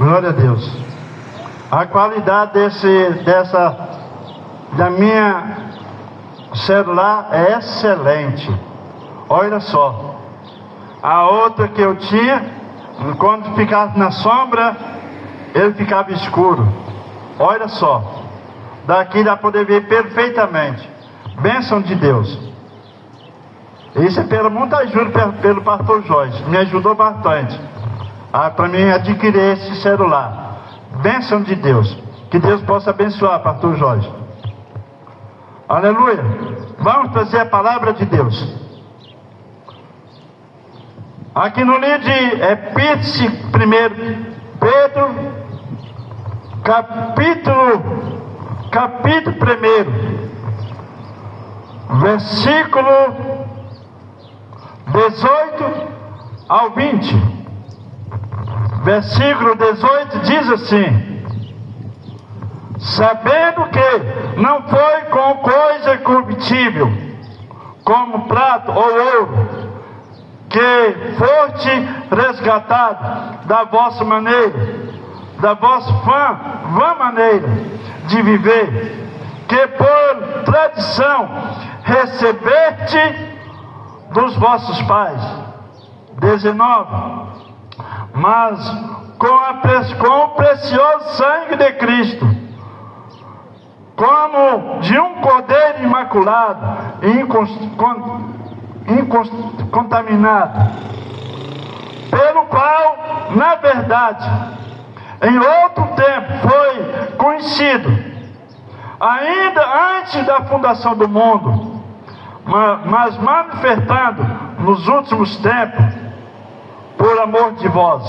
Glória a Deus. A qualidade da minha celular é excelente. Olha só. A outra que eu tinha, quando ficava na sombra, ele ficava escuro. Olha só. Daqui dá para poder ver perfeitamente. Bênção de Deus. Isso é pela muita ajuda pelo pastor Jorge. Me ajudou bastante para mim adquirir esse celular. Bênção de Deus. Que Deus possa abençoar, pastor Jorge. Aleluia. Vamos trazer a palavra de Deus. Aqui no livro de Epístola 1 Pedro, capítulo 1, versículo 18 ao 20. Versículo 18 diz assim: sabendo que não foi com coisa corruptível, como prata ou ouro, que foste resgatado da vossa maneira, da vossa vã maneira de viver, que por tradição recebeste dos vossos pais. 19. Mas com o precioso sangue de Cristo, como de um cordeiro imaculado e incontaminado, pelo qual, na verdade, em outro tempo foi conhecido, ainda antes da fundação do mundo, mas manifestando nos últimos tempos, por amor de vós.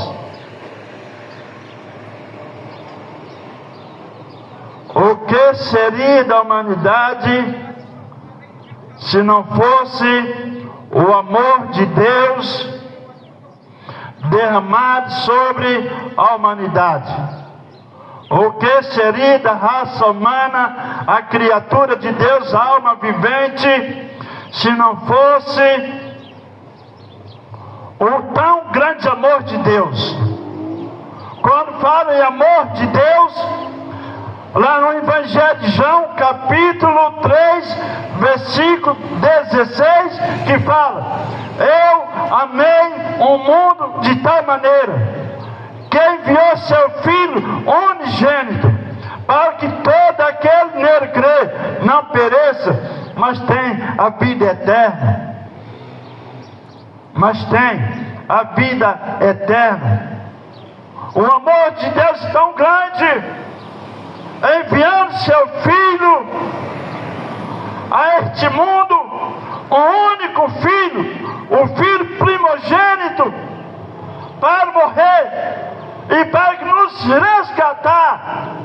O que seria da humanidade se não fosse o amor de Deus derramado sobre a humanidade? O que seria da raça humana, a criatura de Deus, a alma vivente, se não fosse o tão grande amor de Deus? Quando fala em amor de Deus, lá no Evangelho de João, capítulo 3, versículo 16, que fala: eu amei o mundo de tal maneira que enviou seu Filho unigênito, para que todo aquele nele crê não pereça, mas tenha a vida eterna. Mas tem a vida eterna. O amor de Deus é tão grande, enviando seu Filho a este mundo, o único Filho, o Filho primogênito, para morrer e para nos resgatar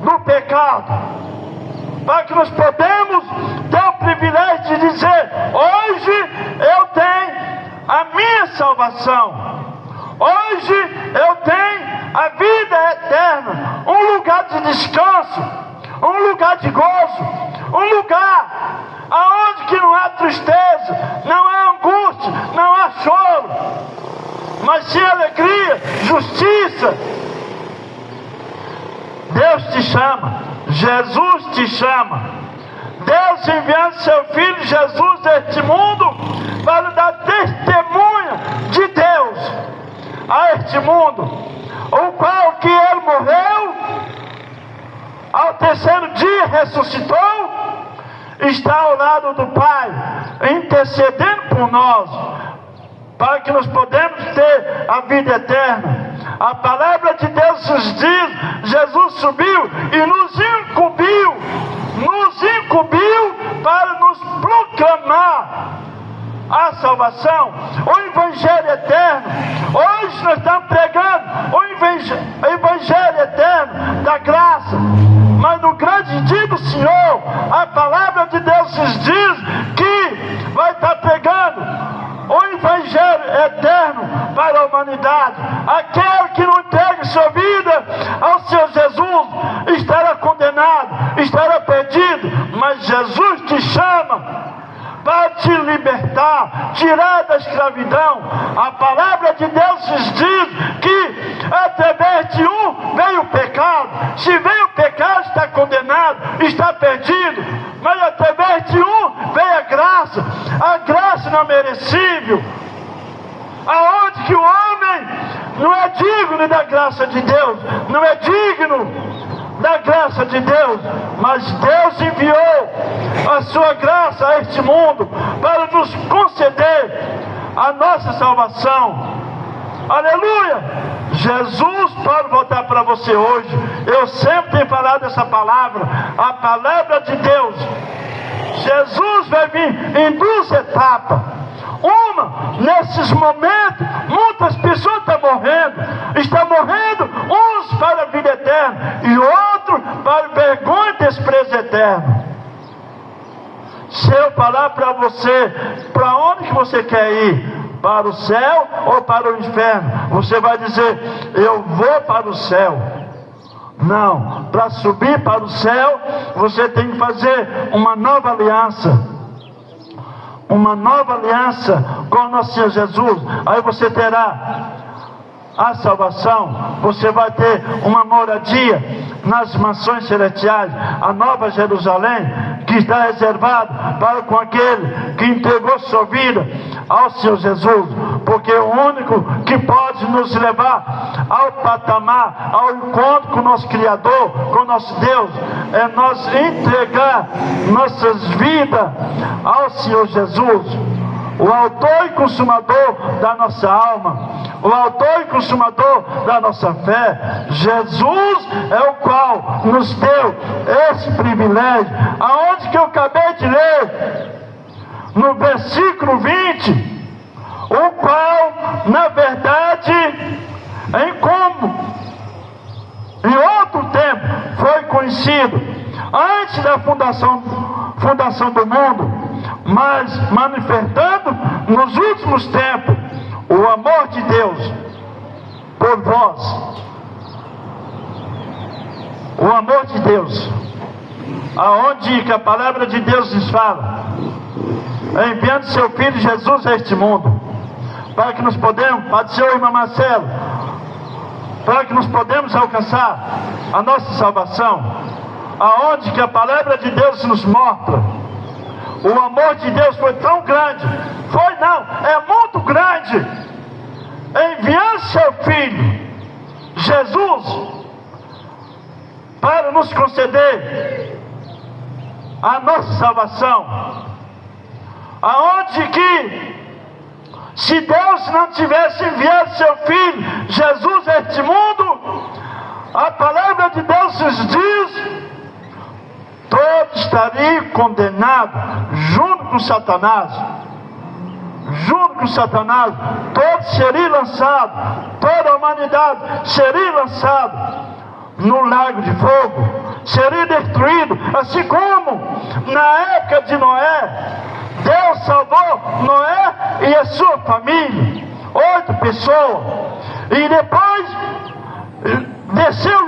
do pecado, para que nós podemos ter o privilégio de dizer: hoje eu tenho a minha salvação, hoje eu tenho a vida eterna, um lugar de descanso, um lugar de gozo, um lugar aonde que não há tristeza, não há angústia, não há choro, mas sim alegria, justiça. Deus te chama, Jesus te chama. Deus enviando seu Filho Jesus a este mundo para dar testemunha de Deus a este mundo, o qual que ele morreu, ao terceiro dia ressuscitou, está ao lado do Pai, intercedendo por nós, para que nós podemos ter a vida eterna. A palavra de Deus nos diz: Jesus subiu e nos incumbiu para nos proclamar a salvação, o Evangelho eterno. Hoje nós estamos pregando o Evangelho eterno da graça, mas no grande dia do Senhor, a palavra de Deus nos diz que vai estar pregando o Evangelho eterno para a humanidade. Aquele que não entrega sua vida ao Senhor Jesus estará condenado, estará perdido, mas Jesus te chama para te libertar, tirar da escravidão. A palavra de Deus nos diz que através de um Se veio o pecado, está condenado, está perdido. Mas através de um veio a graça não merecível. Aonde que o homem não é digno da graça de Deus, não é digno da graça de Deus, mas Deus enviou a sua graça a este mundo para nos conceder a nossa salvação. Aleluia! Jesus pode voltar para você hoje. Eu sempre tenho falado essa palavra, a palavra de Deus. Jesus vai vir em duas etapas. Uma, nesses momentos, muitas pessoas estão morrendo, uns para a vida eterna, e outros para vergonha e desprezo eterno. Se eu falar para você, para onde que você quer ir? Para o céu ou para o inferno? Você vai dizer, eu vou para o céu. Não, para subir para o céu, você tem que fazer uma nova aliança. Uma nova aliança com o nosso Senhor Jesus. Aí você terá a salvação. Você vai ter uma moradia nas mansões celestiais, a nova Jerusalém, que está reservada para com aquele que entregou sua vida ao Senhor Jesus, porque o único que pode nos levar ao patamar, ao encontro com o nosso Criador, com o nosso Deus, é nós entregar nossas vidas ao Senhor Jesus, o autor e consumador da nossa alma, o autor e consumador da nossa fé. Jesus é o qual nos deu esse privilégio, aonde que eu acabei de ler, no versículo 20, o qual, na verdade, em outro tempo, foi conhecido, antes da fundação do mundo, mas manifestando nos últimos tempos o amor de Deus por vós. O amor de Deus, aonde que a palavra de Deus nos fala, enviando seu Filho Jesus a este mundo, para que nos podemos, Padre Senhor, irmã Marcelo, para que nos podemos alcançar a nossa salvação, aonde que a palavra de Deus nos mostra. O amor de Deus foi tão grande, é muito grande, enviando seu Filho, Jesus, para nos conceder a nossa salvação, aonde que, se Deus não tivesse enviado seu Filho, Jesus, a este mundo, a palavra de Deus nos diz, todos estariam condenados, junto com Satanás, todos seriam lançados, toda a humanidade seria lançada no lago de fogo, seria destruído, assim como na época de Noé, Deus salvou Noé e a sua família, 8 pessoas, e depois desceu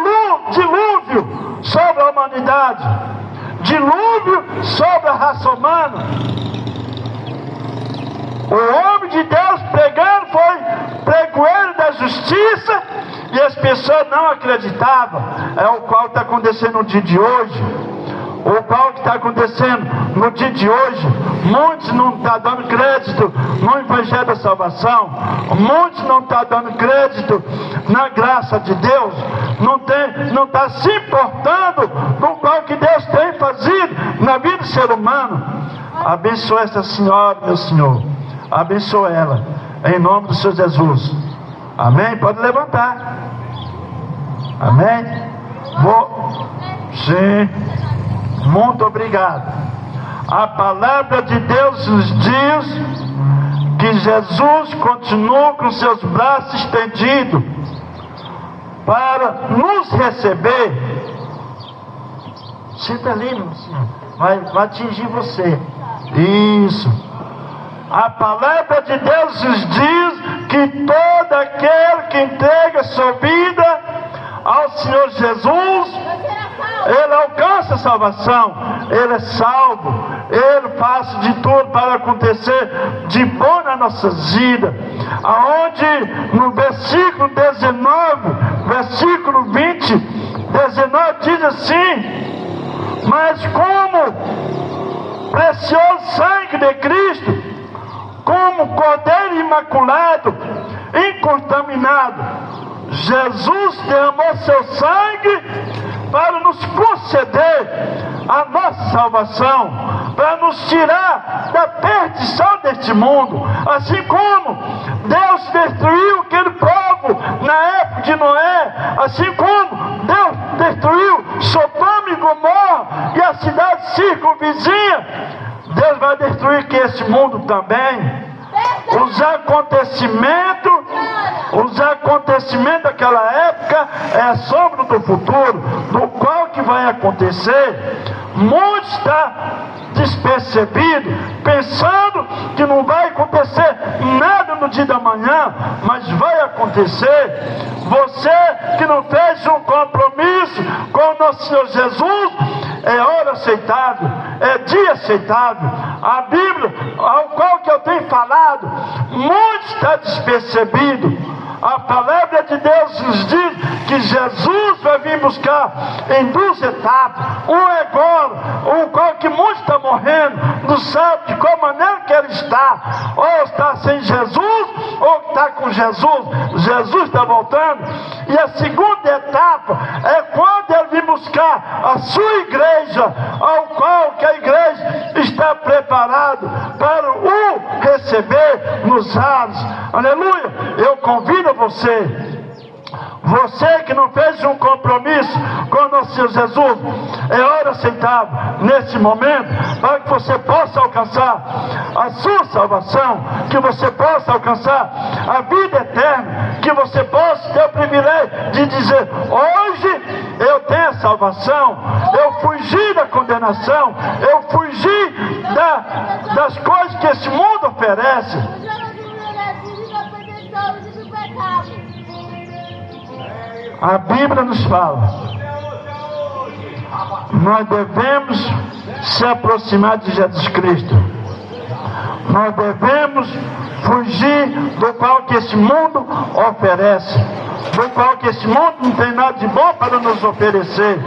dilúvio sobre a humanidade, dilúvio sobre a raça humana. O homem de Deus pregando foi pregoeiro da justiça, e as pessoas não acreditavam. É o qual está acontecendo no dia de hoje. O qual que está acontecendo no dia de hoje. Muitos não estão dando crédito no Evangelho da Salvação. Muitos não estão dando crédito na graça de Deus. Não está se importando com o qual que Deus tem fazido na vida do ser humano. Abençoa essa senhora, meu Senhor. Abençoa ela, em nome do Senhor Jesus. Amém? Pode levantar. Amém? Sim. Muito obrigado. A palavra de Deus nos diz que Jesus continua com seus braços estendidos para nos receber. Senta ali, meu Senhor. Vai atingir você. Isso. A palavra de Deus nos diz que todo aquele que entrega sua vida ao Senhor Jesus, ele alcança a salvação, ele é salvo, ele faz de tudo para acontecer de bom nas nossas vidas. Aonde no versículo 19, versículo 20, 19 diz assim: mas como precioso sangue de Cristo, como Cordeiro imaculado, incontaminado, Jesus derramou seu sangue para nos conceder a nossa salvação, para nos tirar da perdição deste mundo. Assim como Deus destruiu aquele povo na época de Noé, assim como Deus destruiu Sodoma e Gomorra e a cidade circunvizinha, Deus vai destruir aqui esse mundo também. Os acontecimentos daquela época é a sombra do futuro, do qual que vai acontecer. Muito está despercebido, pensando que não vai acontecer nada no dia da manhã, mas vai acontecer. Você que não fez um compromisso com o nosso Senhor Jesus, é hora aceitável, é dia aceitável. A Bíblia, ao qual que eu tenho falado, muito está despercebido. A palavra de Deus nos diz que Jesus vai vir buscar em duas etapas. Um é agora, o qual que muito está morrendo, não sabe de qual maneira que ele está. Ou está sem Jesus, ou está com Jesus. Jesus está voltando. E a segunda etapa é quando ele vir buscar a sua igreja, ao qual que a igreja está preparada para o receber nos ares. Aleluia! Eu convido você que não fez um compromisso com o nosso Senhor Jesus, é hora aceitável nesse momento, para que você possa alcançar a sua salvação, que você possa alcançar a vida eterna, que você possa ter o privilégio de dizer: hoje eu tenho a salvação, eu fugi da condenação, eu fugi das coisas que esse mundo oferece. A Bíblia nos fala, nós devemos se aproximar de Jesus Cristo. Nós devemos fugir do qual que esse mundo oferece, do qual que esse mundo não tem nada de bom para nos oferecer.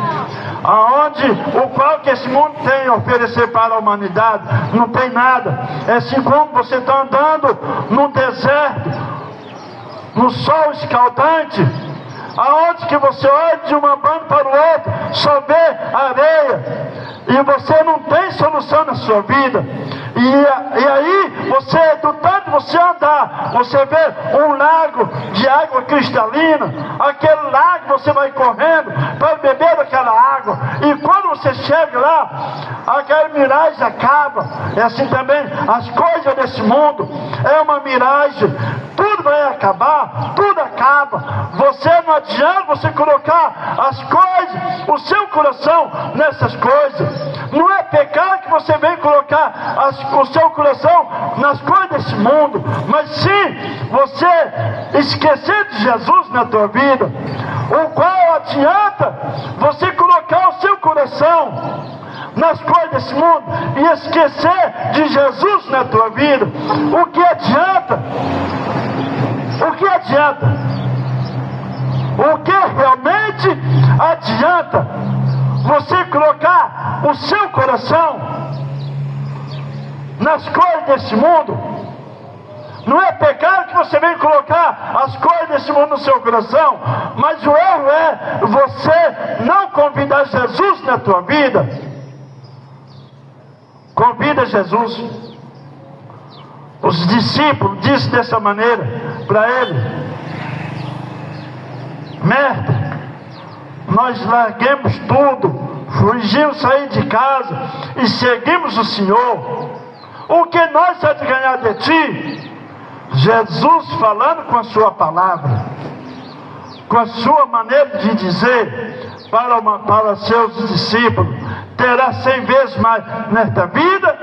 O qual que esse mundo tem a oferecer para a humanidade, não tem nada. É assim como você está andando num deserto, no sol escaldante, aonde que você olha de uma banda para o outro, só vê areia, e você não tem solução na sua vida. E aí, do tanto você andar, você vê um lago de água cristalina. Aquele lago você vai correndo para beber daquela água, e quando você chega lá, aquela miragem acaba. É assim também as coisas desse mundo, é uma miragem. Tudo vai acabar, tudo acaba. Não adianta você colocar as coisas, o seu coração nessas coisas. Não é pecado que você vem colocar o seu coração nas coisas desse mundo, mas sim você esquecer de Jesus na tua vida. O qual adianta você colocar o seu coração nas coisas desse mundo e esquecer de Jesus na tua vida? O que adianta? O que adianta? O que realmente adianta você colocar o seu coração nas coisas desse mundo? Não é pecado que você vem colocar as coisas desse mundo no seu coração, mas o erro é você não convidar Jesus na tua vida. Convida Jesus. Os discípulos disseram dessa maneira para ele: mestre, nós larguemos tudo, fugimos, sair de casa e seguimos o Senhor. O que nós temos de ganhar de ti? Jesus falando com a sua palavra, com a sua maneira de dizer para seus discípulos: terá 100 vezes mais nesta vida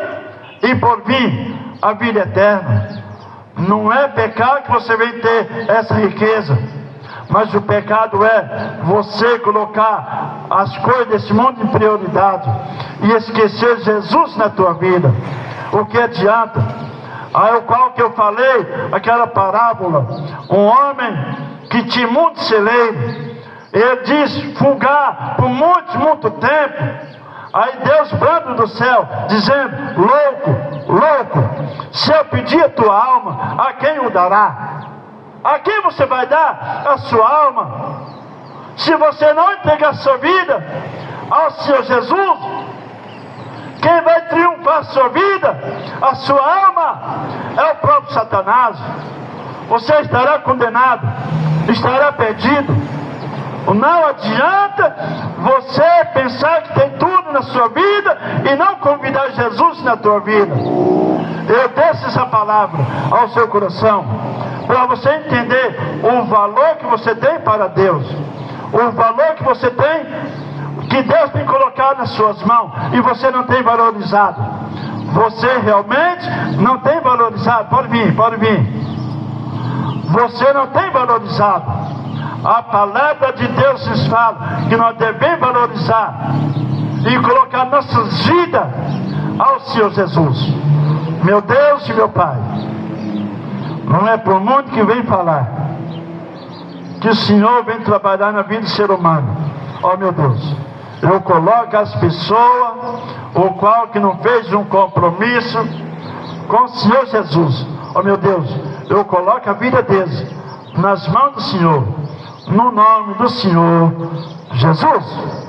e por vir a vida eterna. Não é pecado que você vem ter essa riqueza, mas o pecado é você colocar as coisas desse mundo em prioridade e esquecer Jesus na tua vida. O que adianta? O qual que eu falei, aquela parábola, um homem que tinha muito celeiro, Ele diz fulgar por muito tempo. Aí Deus brando do céu, dizendo: louco, se eu pedir a tua alma, a quem o dará? A quem você vai dar a sua alma? Se você não entregar a sua vida ao Senhor Jesus, quem vai triunfar a sua vida, a sua alma, é o próprio Satanás. Você estará condenado, estará perdido. Não adianta você pensar que tem tudo na sua vida e não convidar Jesus na tua vida. Eu desço essa palavra ao seu coração, para você entender o valor que você tem para Deus, o valor que você tem, que Deus tem colocado nas suas mãos, e você não tem valorizado. Você realmente não tem valorizado. Pode vir. Você não tem valorizado. A palavra de Deus nos fala que nós devemos valorizar e colocar nossas vidas ao Senhor Jesus. Meu Deus e meu Pai, não é por muito que vem falar que o Senhor vem trabalhar na vida do ser humano. Oh meu Deus, eu coloco as pessoas, o qual que não fez um compromisso com o Senhor Jesus. Oh meu Deus, eu coloco a vida deles nas mãos do Senhor, no nome do Senhor Jesus.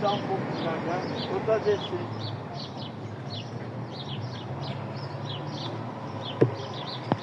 Um pouco devagar, vou trazer sim.